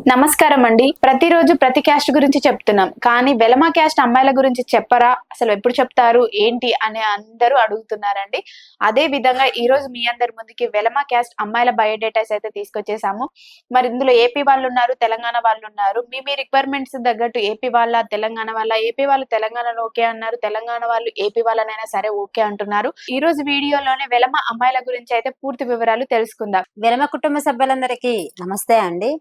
నమస్కారం అండి. ప్రతిరోజు ప్రతి క్యాస్ట్ గురించి చెప్తున్నాం. కానీ వెలమ క్యాస్ట్ అమ్మాయిల గురించి చెప్పరా? అసలు ఎప్పుడు చెప్తారు? ఏంటి? అని అందరూ అడుగుతున్నారండి. అదే విధంగా ఈరోజు మీ అందరి ముందుకి వెలమ క్యాస్ట్ అమ్మాయిల బయోడేటాస్ అయితే తీసుకొచ్చేసాము. మరి ఇందులో ఏపీ వాళ్ళున్నారు, తెలంగాణ వాళ్ళున్నారు. మీ రిక్వైర్మెంట్స్ తగ్గట్టు ఏపీ వాళ్ళ, తెలంగాణ వాళ్ళ, ఏపీ వాళ్ళు తెలంగాణలో ఓకే అన్నారు. తెలంగాణ వాళ్ళు ఏపీ వాళ్ళనైనా సరే ఓకే అంటున్నారు. ఈరోజు వీడియోలోనే వెలమ అమ్మాయిల గురించి అయితే పూర్తి వివరాలు తెలుసుకుందాం. వెలమ కుటుంబ సభ్యులందరికీ నమస్తే అండి.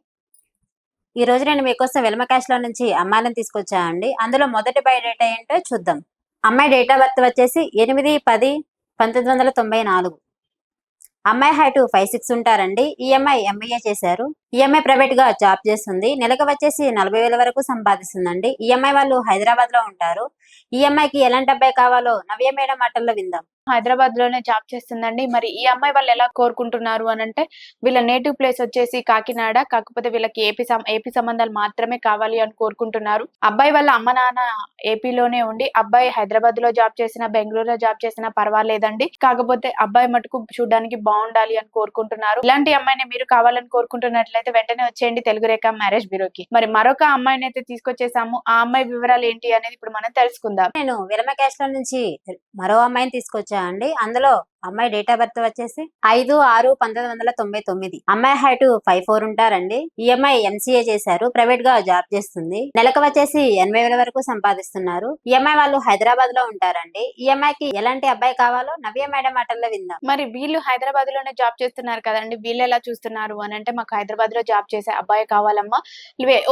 ఈ రోజు నేను మీకోసం వెలమ క్యాష్ లో నుంచి అమ్మాయిలను తీసుకొచ్చా అండి. అందులో మొదటి బయోడేటా ఏంటో చూద్దాం. అమ్మాయి డేట్ ఆఫ్ బర్త్ వచ్చేసి 8/10/1994. అమ్మాయి హైట్ 5'6" ఉంటారండి. ఈఎంఐ ఎంబీఏ చేశారు. ఈఎంఐ ప్రైవేట్ గా జాబ్ చేస్తుంది. నెలకు వచ్చేసి 40,000 వరకు సంపాదిస్తుందండి. ఈఎంఐ వాళ్ళు హైదరాబాద్ లో ఉంటారు. ఈఎంఐకి ఎలాంటి అబ్బాయి కావాలో నవ్య మేడం మాటల్లో విందాం. హైదరాబాద్ లోనే జాబ్ చేస్తుందండి. మరి ఈ అమ్మాయి వాళ్ళు ఎలా కోరుకుంటున్నారు అనంటే, వీళ్ళ నేటివ్ ప్లేస్ వచ్చేసి కాకినాడ. కాకపోతే వీళ్ళకి ఏపీ సంబంధాలు మాత్రమే కావాలి అని కోరుకుంటున్నారు. అబ్బాయి వాళ్ళ అమ్మ నాన్న ఏపీలోనే ఉండి, అబ్బాయి హైదరాబాద్ లో జాబ్ చేసినా, బెంగళూరులో జాబ్ చేసినా పర్వాలేదండి. కాకపోతే అబ్బాయి మటుకు చూడడానికి బాగుండాలి అని కోరుకుంటున్నారు. ఇలాంటి అమ్మాయిని మీరు కావాలని కోరుకుంటున్నట్లయితే వెంటనే వచ్చేయండి తెలుగు రేఖ మ్యారేజ్ బ్యూరోకి. మరి మరొక అమ్మాయిని అయితే తీసుకొచ్చేసాము. ఆ అమ్మాయి వివరాలు ఏంటి అనేది ఇప్పుడు మనం తెలుసుకుందాం. నేను వెలమ క్యాష్ లో నుంచి మరో అమ్మాయిని తీసుకొచ్చా అండి. అందులో అమ్మాయి డేట్ ఆఫ్ బర్త్ వచ్చేసి 5/6/1999. అమ్మాయి హైట్ 5'4" ఉంటారండి. ఈఎంఐ ఎంసీఏ చేశారు. ప్రైవేట్ గా జాబ్ చేస్తుంది. నెలకు వచ్చేసి 80,000 వరకు సంపాదిస్తున్నారు. ఈఎంఐ వాళ్ళు హైదరాబాద్ లో ఉంటారండి. ఈఎంఐకి ఎలాంటి అబ్బాయి కావాలో నవ్య మేడం మాటల్లో విందాం. మరి వీళ్ళు హైదరాబాద్ లోనే జాబ్ చేస్తున్నారు కదండి. వీళ్ళు ఎలా చూస్తున్నారు అని అంటే, మాకు హైదరాబాద్ లో జాబ్ చేసే అబ్బాయి కావాలమ్మా,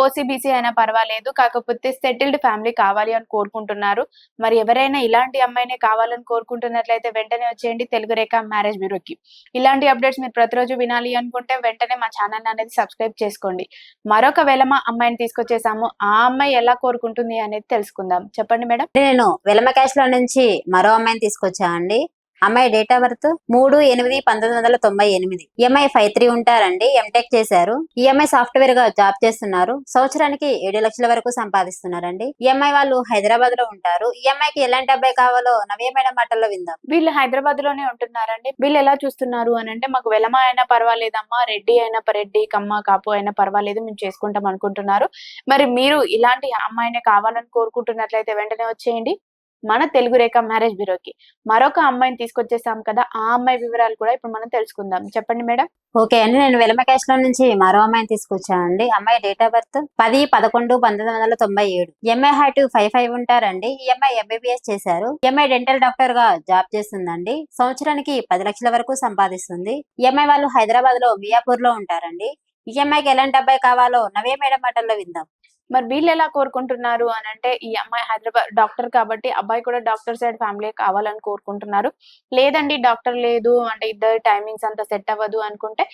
ఓసీబీసీ అయినా పర్వాలేదు, కాకపోతే సెటిల్డ్ ఫ్యామిలీ కావాలి అని కోరుకుంటున్నారు. మరి ఎవరైనా ఇలాంటి అమ్మాయినే కావాలని కోరుకుంటున్నట్లయితే వెంటనే వచ్చేయండి తెలుగు రేఖ మ్యారేజ్ బ్యూరోకి. ఇలాంటి అప్డేట్స్ మీరు ప్రతిరోజు వినాలి అనుకుంటే వెంటనే మా ఛానల్ అనేది సబ్స్క్రైబ్ చేసుకోండి. మరొక వెలమ అమ్మాయిని తీసుకొచ్చేసాము. ఆ అమ్మాయి ఎలా కోరుకుంటుంది అనేది తెలుసుకుందాం. చెప్పండి మేడం. నేను వెలమ క్యాష్ లో నుంచి మరో అమ్మాయిని తీసుకొచ్చా అండి. అమ్మాయి డేట్ ఆఫ్ బర్త్ 3/8/1998. ఈఎంఐ 5'3" ఉంటారండి. ఎంటెక్ చేశారు. ఈఎంఐ సాఫ్ట్వేర్ గా జాబ్ చేస్తున్నారు. సంవత్సరానికి 7 లక్షల వరకు సంపాదిస్తున్నారండి. ఈఎంఐ వాళ్ళు హైదరాబాద్ లో ఉంటారు. ఈఎంఐకి ఎలాంటి అబ్బాయి కావాలో నవ్య మేడం మాటల్లో విందాం. వీళ్ళు హైదరాబాద్ లోనే ఉంటున్నారండి. వీళ్ళు ఎలా చూస్తున్నారు అని అంటే, మాకు వెలమ అయినా పర్వాలేదమ్మా, రెడ్డి అయినా రెడ్డి, కమ్మ, కాపు అయినా పర్వాలేదు, మేము చేసుకుంటాం అనుకుంటున్నారు. మరి మీరు ఇలాంటి అమ్మాయినే కావాలని కోరుకుంటున్నట్లయితే వెంటనే వచ్చేయండి మన తెలుగు రేఖ మ్యారేజ్ బ్యూరోకి. మరొక అమ్మాయిని తీసుకొచ్చేసాం కదా, ఆ అమ్మాయి వివరాలు కూడా ఇప్పుడు మనం తెలుసుకుందాం. చెప్పండి మేడం. ఓకే అండి, నేను వెలమ క్యాష్ లో నుంచి మరో అమ్మాయిని తీసుకొచ్చానండి. అమ్మాయి date of birth 10/11/1997. MI height 5'5" ఉంటారండి. ఈఎంఐ ఎంబీబీఎస్ చేశారు. ఈఎంఐ డెంటల్ డాక్టర్ గా జాబ్ చేస్తుందండి. సంవత్సరానికి 10 లక్షల వరకు సంపాదిస్తుంది. ఈఎంఐ వాళ్ళు హైదరాబాద్ లో మియాపూర్ లో ఉంటారండి. ఈఎంఐకి ఎలాంటి అబ్బాయి కావాలో నవ్య మేడం మాటల్లో విందాం. మరి వీళ్ళు ఎలా కోరుకుంటున్నారు అని అంటే, ఈ అమ్మాయి హైదరాబాద్ డాక్టర్ కాబట్టి అబ్బాయి కూడా డాక్టర్ సైడ్ ఫ్యామిలీ కావాలని కోరుకుంటున్నారు. లేదండి డాక్టర్ లేదు అంటే, ఇద్దరి టైమింగ్స్ అంతా సెట్ అవ్వదు అనుకుంటే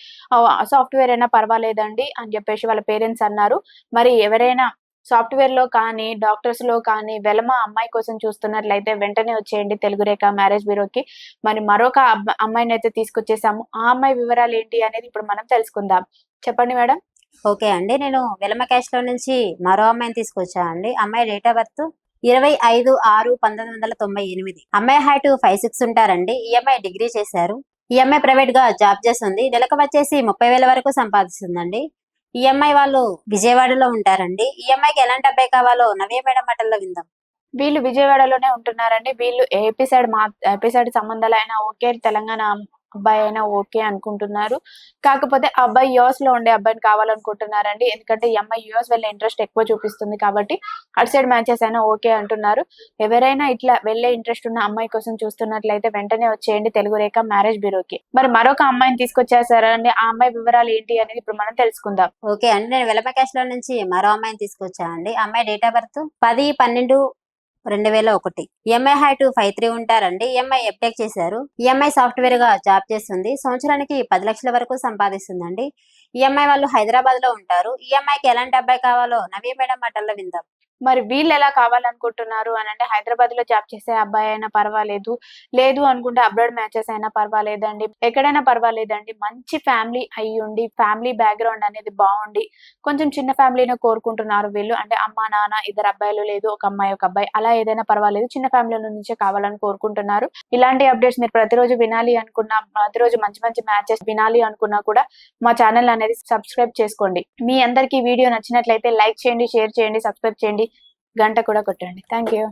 సాఫ్ట్వేర్ అయినా పర్వాలేదండి అని చెప్పేసి వాళ్ళ పేరెంట్స్ అన్నారు. మరి ఎవరైనా సాఫ్ట్వేర్ లో కానీ, డాక్టర్స్ లో కానీ వెలమ అమ్మాయి కోసం చూస్తున్నట్లయితే వెంటనే వచ్చేయండి తెలుగు రేఖ మ్యారేజ్ బ్యూరోకి. మరి మరొక అమ్మాయిని అయితే తీసుకొచ్చేసాము. ఆ అమ్మాయి వివరాలు ఏంటి అనేది ఇప్పుడు మనం తెలుసుకుందాం. చెప్పండి మేడం. ఓకే అండి, నేను వెలమ క్యాష్ లో నుంచి మరో అమ్మాయిని తీసుకొచ్చా అండి. అమ్మాయి డేట్ ఆఫ్ బర్త్ 25/6/1998. అమ్మాయి హైట్ 5'6" ఉంటారండి. ఈఎంఐ డిగ్రీ చేశారు. ఈఎంఐ ప్రైవేట్ గా జాబ్ చేస్తుంది. నెలకు వచ్చేసి 30,000 వరకు సంపాదిస్తుందండి. ఈఎంఐ వాళ్ళు విజయవాడలో ఉంటారండి. ఈఎంఐకి ఎలాంటి అబ్బాయి కావాలో నవ్య మేడం మాటల్లో విందాం. వీళ్ళు విజయవాడలోనే ఉంటున్నారండి. వీళ్ళు ఏపీ సైడ్ సంబంధాలైనా ఓకే, తెలంగాణ అబ్బాయి అయినా ఓకే అనుకుంటున్నారు. కాకపోతే ఆ అబ్బాయి యూఎస్ లో ఉండే అబ్బాయిని కావాలనుకుంటున్నారండి. ఎందుకంటే ఈ అమ్మాయి యూఎస్ వెళ్ళే ఇంట్రెస్ట్ ఎక్కువ చూపిస్తుంది కాబట్టి అటు సైడ్ మ్యాచెస్ అయినా ఓకే అంటున్నారు. ఎవరైనా ఇట్లా వెళ్ళే ఇంట్రెస్ట్ ఉన్న అమ్మాయి కోసం చూస్తున్నట్లయితే వెంటనే వచ్చేయండి తెలుగు రేఖ మ్యారేజ్ బ్యూరోకి. మరి మరొక అమ్మాయిని తీసుకొచ్చేసారండి. ఆ అమ్మాయి వివరాలు ఏంటి అనేది ఇప్పుడు మనం తెలుసుకుందాం. ఓకే అండి, నేను వెలమ క్యాష్ లో నుంచి మరో అమ్మాయిని తీసుకొచ్చా అండి. అమ్మాయి date of birth 10/12/2001. EMI height 5'3" ఉంటారండి. ఈఎంఐ ఎంటెక్ చేశారు. ఈఎంఐ సాఫ్ట్వేర్ గా జాబ్ చేస్తుంది. సంవత్సరానికి 10 లక్షల వరకు సంపాదిస్తుందండి. ఈఎంఐ వాళ్ళు హైదరాబాద్ లో ఉంటారు. ఈఎంఐకి ఎలాంటి అబ్బాయి కావాలో నవ్య మేడం మాటల్లో విందాం. మరి వీళ్ళు ఎలా కావాలనుకుంటున్నారు అని అంటే హైదరాబాద్ లో జాబ్ చేసే అబ్బాయి అయినా పర్వాలేదు, లేదు అనుకుంటే అబ్రాడ్ మ్యాచెస్ అయినా పర్వాలేదండి, ఎక్కడైనా పర్వాలేదండి. మంచి ఫ్యామిలీ అయి ఉండి, ఫ్యామిలీ బ్యాక్గ్రౌండ్ అనేది బాగుండి, కొంచెం చిన్న ఫ్యామిలీని కోరుకుంటున్నారు వీళ్ళు. అంటే అమ్మ నాన్న ఇద్దరు అబ్బాయిలు, లేదు ఒక అమ్మాయి ఒక అబ్బాయి, అలా ఏదైనా పర్వాలేదు, చిన్న ఫ్యామిలీ నుంచే కావాలని కోరుకుంటున్నారు. ఇలాంటి అప్డేట్స్ మీరు ప్రతిరోజు వినాలి అనుకున్నా, ప్రతిరోజు మంచి మంచి మ్యాచెస్ వినాలి అనుకున్నా కూడా మా ఛానల్ అనేది సబ్స్క్రైబ్ చేసుకోండి. మీ అందరికీ వీడియో నచ్చినట్లయితే లైక్ చేయండి, షేర్ చేయండి, సబ్స్క్రైబ్ చేయండి, గంట కూడా కొట్టండి. Thank you.